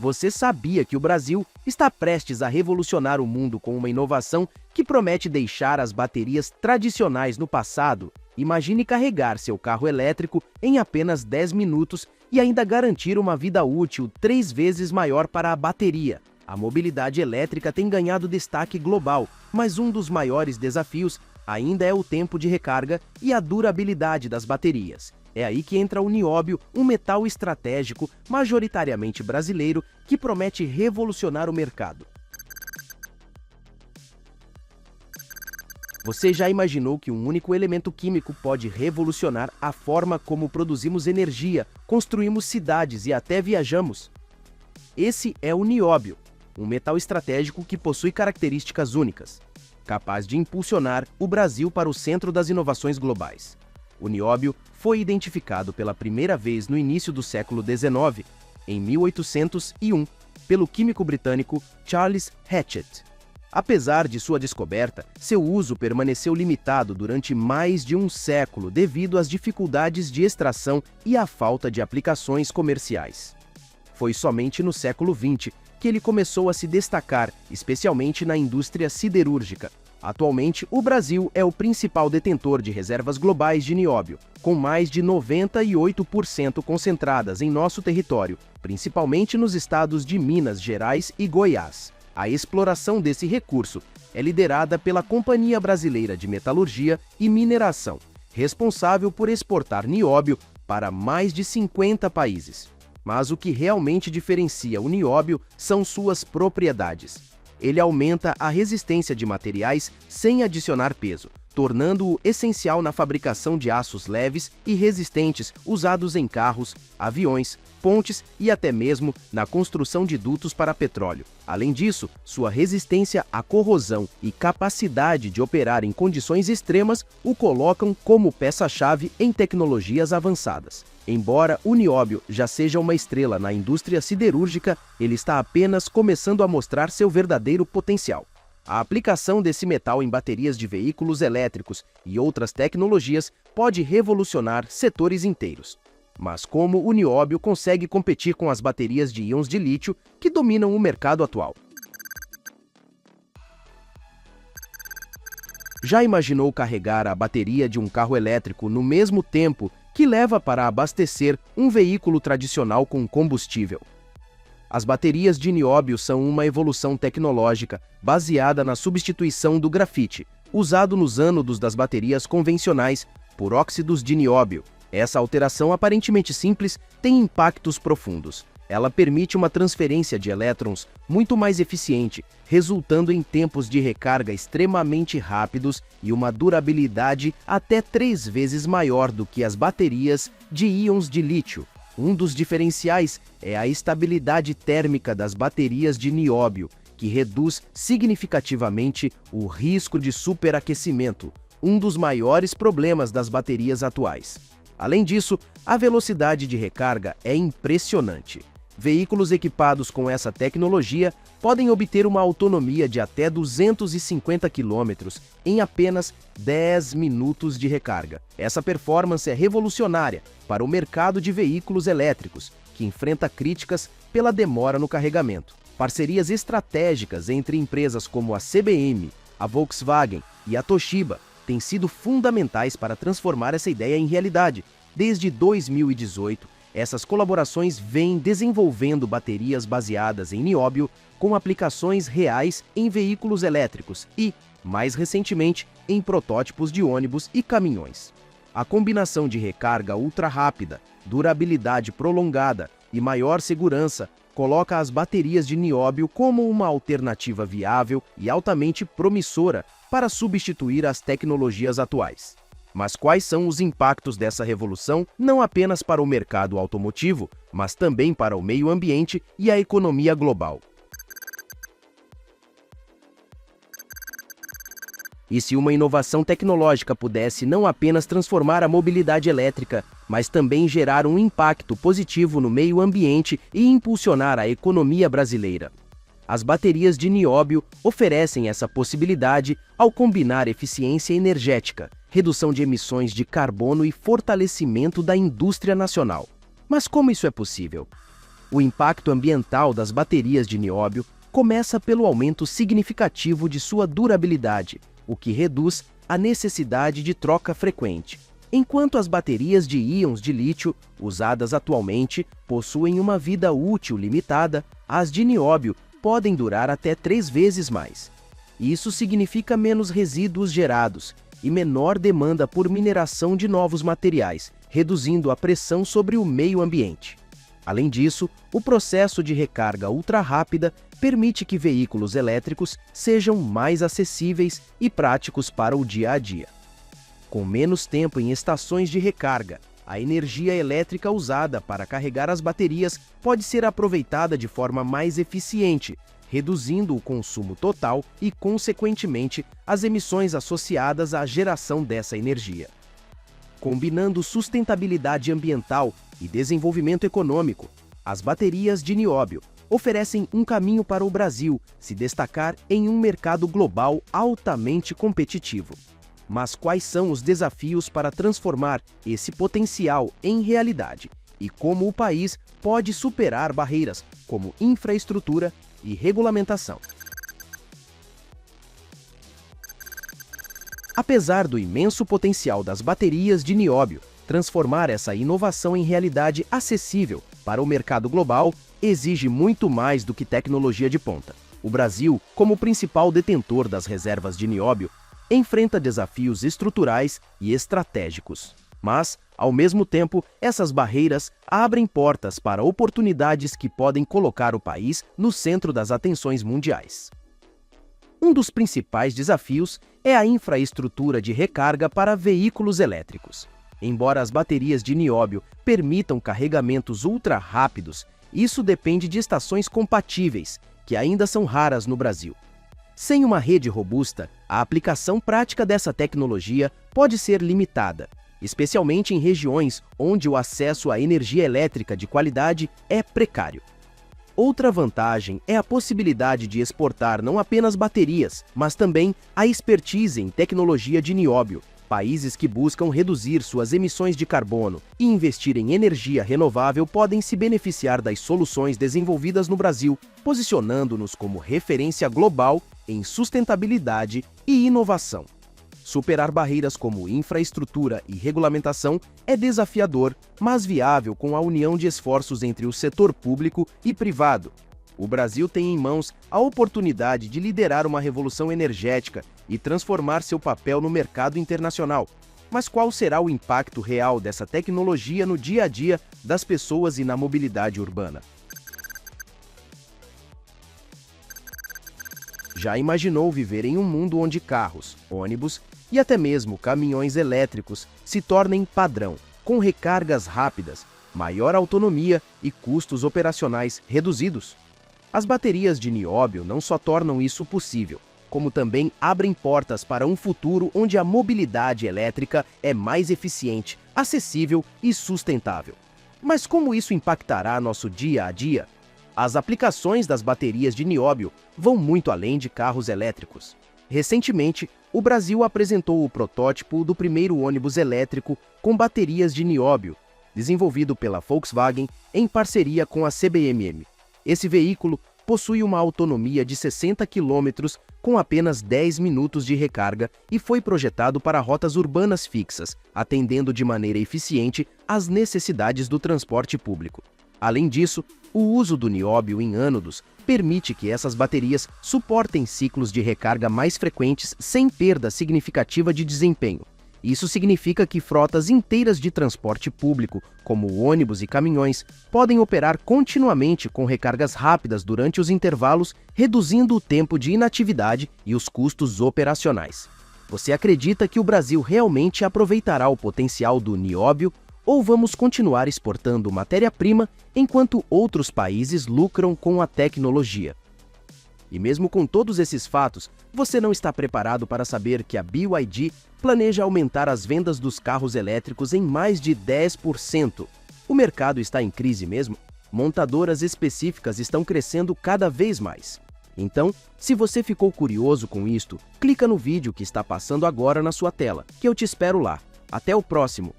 Você sabia que o Brasil está prestes a revolucionar o mundo com uma inovação que promete deixar as baterias tradicionais no passado? Imagine carregar seu carro elétrico em apenas 10 minutos e ainda garantir uma vida útil 3 vezes maior para a bateria. A mobilidade elétrica tem ganhado destaque global, mas um dos maiores desafios ainda é o tempo de recarga e a durabilidade das baterias. É aí que entra o nióbio, um metal estratégico, majoritariamente brasileiro, que promete revolucionar o mercado. Você já imaginou que um único elemento químico pode revolucionar a forma como produzimos energia, construímos cidades e até viajamos? Esse é o nióbio, um metal estratégico que possui características únicas, capaz de impulsionar o Brasil para o centro das inovações globais. O nióbio foi identificado pela primeira vez no início do século XIX, em 1801, pelo químico britânico Charles Hatchett. Apesar de sua descoberta, seu uso permaneceu limitado durante mais de um século devido às dificuldades de extração e à falta de aplicações comerciais. Foi somente no século XX que ele começou a se destacar, especialmente na indústria siderúrgica. Atualmente, o Brasil é o principal detentor de reservas globais de nióbio, com mais de 98% concentradas em nosso território, principalmente nos estados de Minas Gerais e Goiás. A exploração desse recurso é liderada pela Companhia Brasileira de Metalurgia e Mineração, responsável por exportar nióbio para mais de 50 países. Mas o que realmente diferencia o nióbio são suas propriedades. Ele aumenta a resistência de materiais sem adicionar peso, tornando-o essencial na fabricação de aços leves e resistentes usados em carros, aviões, pontes e até mesmo na construção de dutos para petróleo. Além disso, sua resistência à corrosão e capacidade de operar em condições extremas o colocam como peça-chave em tecnologias avançadas. Embora o nióbio já seja uma estrela na indústria siderúrgica, ele está apenas começando a mostrar seu verdadeiro potencial. A aplicação desse metal em baterias de veículos elétricos e outras tecnologias pode revolucionar setores inteiros. Mas como o nióbio consegue competir com as baterias de íons de lítio que dominam o mercado atual? Já imaginou carregar a bateria de um carro elétrico no mesmo tempo que leva para abastecer um veículo tradicional com combustível? As baterias de nióbio são uma evolução tecnológica baseada na substituição do grafite, usado nos ânodos das baterias convencionais, por óxidos de nióbio. Essa alteração aparentemente simples tem impactos profundos. Ela permite uma transferência de elétrons muito mais eficiente, resultando em tempos de recarga extremamente rápidos e uma durabilidade até 3 vezes maior do que as baterias de íons de lítio. Um dos diferenciais é a estabilidade térmica das baterias de nióbio, que reduz significativamente o risco de superaquecimento, um dos maiores problemas das baterias atuais. Além disso, a velocidade de recarga é impressionante. Veículos equipados com essa tecnologia podem obter uma autonomia de até 250 km em apenas 10 minutos de recarga. Essa performance é revolucionária para o mercado de veículos elétricos, que enfrenta críticas pela demora no carregamento. Parcerias estratégicas entre empresas como a CBM, a Volkswagen e a Toshiba têm sido fundamentais para transformar essa ideia em realidade. Desde 2018, essas colaborações vêm desenvolvendo baterias baseadas em nióbio com aplicações reais em veículos elétricos e, mais recentemente, em protótipos de ônibus e caminhões. A combinação de recarga ultra-rápida, durabilidade prolongada e maior segurança coloca as baterias de nióbio como uma alternativa viável e altamente promissora para substituir as tecnologias atuais. Mas quais são os impactos dessa revolução, não apenas para o mercado automotivo, mas também para o meio ambiente e a economia global? E se uma inovação tecnológica pudesse não apenas transformar a mobilidade elétrica, mas também gerar um impacto positivo no meio ambiente e impulsionar a economia brasileira? As baterias de nióbio oferecem essa possibilidade ao combinar eficiência energética, redução de emissões de carbono e fortalecimento da indústria nacional. Mas como isso é possível? O impacto ambiental das baterias de nióbio começa pelo aumento significativo de sua durabilidade, o que reduz a necessidade de troca frequente. Enquanto as baterias de íons de lítio, usadas atualmente, possuem uma vida útil limitada, as de nióbio podem durar até 3 vezes mais. Isso significa menos resíduos gerados e menor demanda por mineração de novos materiais, reduzindo a pressão sobre o meio ambiente. Além disso, o processo de recarga ultra-rápida permite que veículos elétricos sejam mais acessíveis e práticos para o dia a dia. Com menos tempo em estações de recarga, a energia elétrica usada para carregar as baterias pode ser aproveitada de forma mais eficiente, reduzindo o consumo total e, consequentemente, as emissões associadas à geração dessa energia. Combinando sustentabilidade ambiental e desenvolvimento econômico, as baterias de nióbio oferecem um caminho para o Brasil se destacar em um mercado global altamente competitivo. Mas quais são os desafios para transformar esse potencial em realidade e como o país pode superar barreiras como infraestrutura e regulamentação? Apesar do imenso potencial das baterias de nióbio, transformar essa inovação em realidade acessível para o mercado global exige muito mais do que tecnologia de ponta. O Brasil, como principal detentor das reservas de nióbio, enfrenta desafios estruturais e estratégicos. Mas, ao mesmo tempo, essas barreiras abrem portas para oportunidades que podem colocar o país no centro das atenções mundiais. Um dos principais desafios é a infraestrutura de recarga para veículos elétricos. Embora as baterias de nióbio permitam carregamentos ultra rápidos, isso depende de estações compatíveis, que ainda são raras no Brasil. Sem uma rede robusta, a aplicação prática dessa tecnologia pode ser limitada, especialmente em regiões onde o acesso à energia elétrica de qualidade é precário. Outra vantagem é a possibilidade de exportar não apenas baterias, mas também a expertise em tecnologia de nióbio. Países que buscam reduzir suas emissões de carbono e investir em energia renovável podem se beneficiar das soluções desenvolvidas no Brasil, posicionando-nos como referência global em sustentabilidade e inovação. Superar barreiras como infraestrutura e regulamentação é desafiador, mas viável com a união de esforços entre o setor público e privado. O Brasil tem em mãos a oportunidade de liderar uma revolução energética e transformar seu papel no mercado internacional. Mas qual será o impacto real dessa tecnologia no dia a dia das pessoas e na mobilidade urbana? Já imaginou viver em um mundo onde carros, ônibus e até mesmo caminhões elétricos se tornem padrão, com recargas rápidas, maior autonomia e custos operacionais reduzidos? As baterias de nióbio não só tornam isso possível, como também abrem portas para um futuro onde a mobilidade elétrica é mais eficiente, acessível e sustentável. Mas como isso impactará nosso dia a dia? As aplicações das baterias de nióbio vão muito além de carros elétricos. Recentemente, o Brasil apresentou o protótipo do primeiro ônibus elétrico com baterias de nióbio, desenvolvido pela Volkswagen em parceria com a CBMM. Esse veículo possui uma autonomia de 60 km com apenas 10 minutos de recarga e foi projetado para rotas urbanas fixas, atendendo de maneira eficiente às necessidades do transporte público. Além disso, o uso do nióbio em ânodos permite que essas baterias suportem ciclos de recarga mais frequentes sem perda significativa de desempenho. Isso significa que frotas inteiras de transporte público, como ônibus e caminhões, podem operar continuamente com recargas rápidas durante os intervalos, reduzindo o tempo de inatividade e os custos operacionais. Você acredita que o Brasil realmente aproveitará o potencial do nióbio ou vamos continuar exportando matéria-prima enquanto outros países lucram com a tecnologia? E mesmo com todos esses fatos, você não está preparado para saber que a BYD planeja aumentar as vendas dos carros elétricos em mais de 10%. O mercado está em crise mesmo? Montadoras específicas estão crescendo cada vez mais. Então, se você ficou curioso com isto, clica no vídeo que está passando agora na sua tela, que eu te espero lá. Até o próximo!